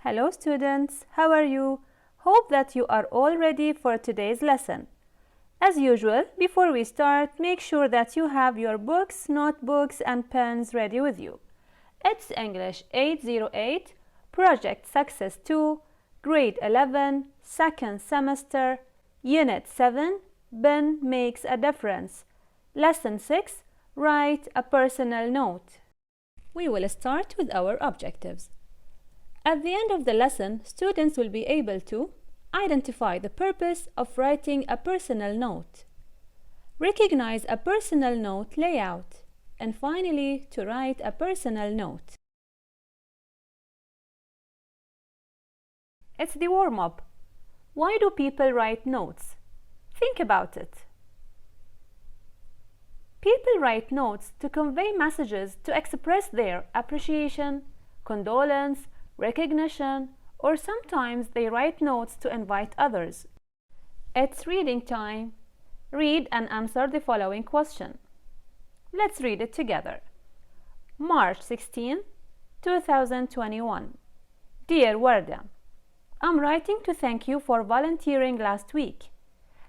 Hello students, how are you? Hope that you are all ready for today's lesson. As usual, before we start, make sure that you have your books, notebooks and pens ready with you. It's English 808 Project Success 2, Grade 11, second semester, Unit 7, Ben makes a difference. Lesson 6, write a personal note. We will start with our objectives. At the end of the lesson, students will be able to identify the purpose of writing a personal note, recognize a personal note layout, and finally, to write a personal note. It's the warm-up. Why do people write notes? Think about it. People write notes to convey messages to express their appreciation, condolence, recognition, or sometimes they write notes to invite others. It's reading time. Read and answer the following question. Let's read it together. March 16, 2021. Dear Warda, I'm writing to thank you for volunteering last week.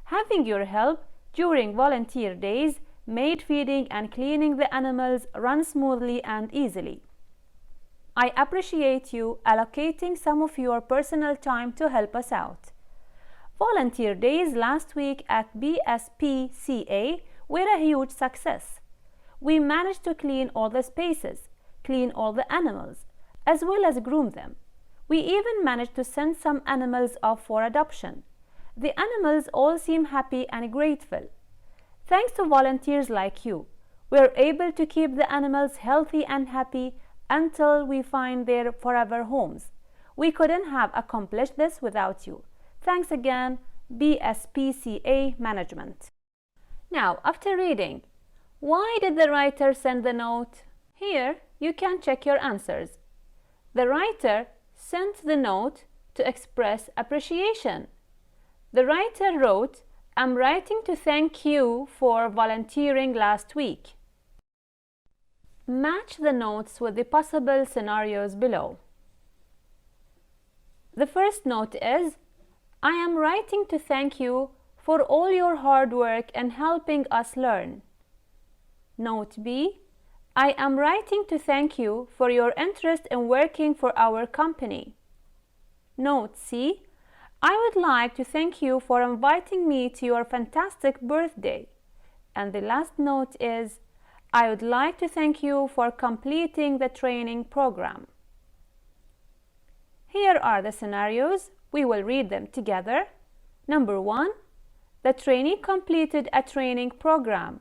Having your help during volunteer days made feeding and cleaning the animals run smoothly and easily. I appreciate you allocating some of your personal time to help us out. Volunteer days last week at BSPCA were a huge success. We managed to clean all the spaces, clean all the animals, as well as groom them. We even managed to send some animals off for adoption. The animals all seem happy and grateful. Thanks to volunteers like you, we are able to keep the animals healthy and happy until we find their forever homes. We couldn't have accomplished this without you. Thanks again, BSPCA Management. Now, after reading, why did the writer send the note? Here, you can check your answers. The writer sent the note to express appreciation. The writer wrote, I'm writing to thank you for volunteering last week. Match the notes with the possible scenarios below. The first note is, I am writing to thank you for all your hard work and helping us learn. Note B, I am writing to thank you for your interest in working for our company. Note C, I would like to thank you for inviting me to your fantastic birthday. And the last note is, I would like to thank you for completing the training program. Here are the scenarios. We will read them together. Number 1, the trainee completed a training program.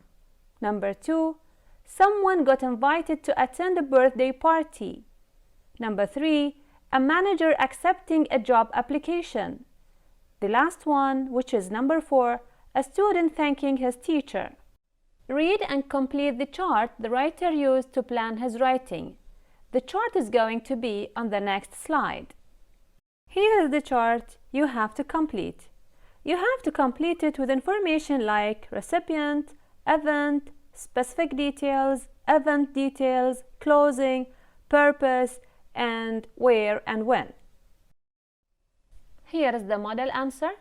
Number 2, someone got invited to attend a birthday party. Number 3, a manager accepting a job application. The last one, which is number 4, a student thanking his teacher. Read and complete the chart the writer used to plan his writing. The chart is going to be on the next slide. Here is the chart you have to complete. You have to complete it with information like recipient, event, specific details, event details, closing, purpose, and where and when. Here is the model answer.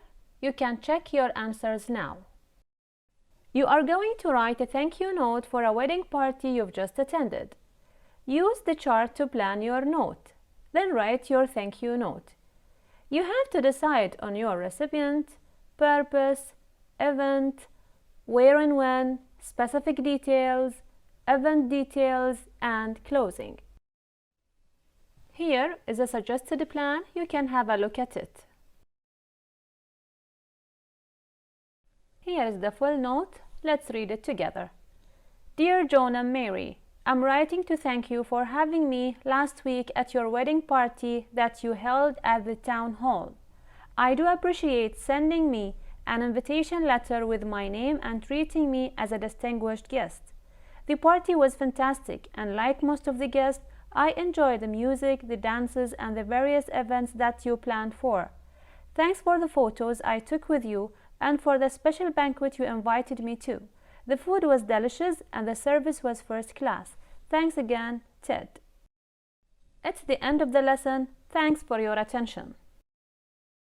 You can check your answers now. You are going to write a thank you note for a wedding party you've just attended. Use the chart to plan your note. Then write your thank you note. You have to decide on your recipient, purpose, event, where and when, specific details, event details, and closing. Here is a suggested plan. You can have a look at it. Here is the full note. Let's read it together. Dear John and Mary, I'm writing to thank you for having me last week at your wedding party that you held at the town hall. I do appreciate sending me an invitation letter with my name and treating me as a distinguished guest. The party was fantastic, and like most of the guests, I enjoyed the music, the dances, and the various events that you planned for. Thanks for the photos I took with you and for the special banquet you invited me to. The food was delicious and the service was first class. Thanks again, Ted. It's the end of the lesson. Thanks for your attention.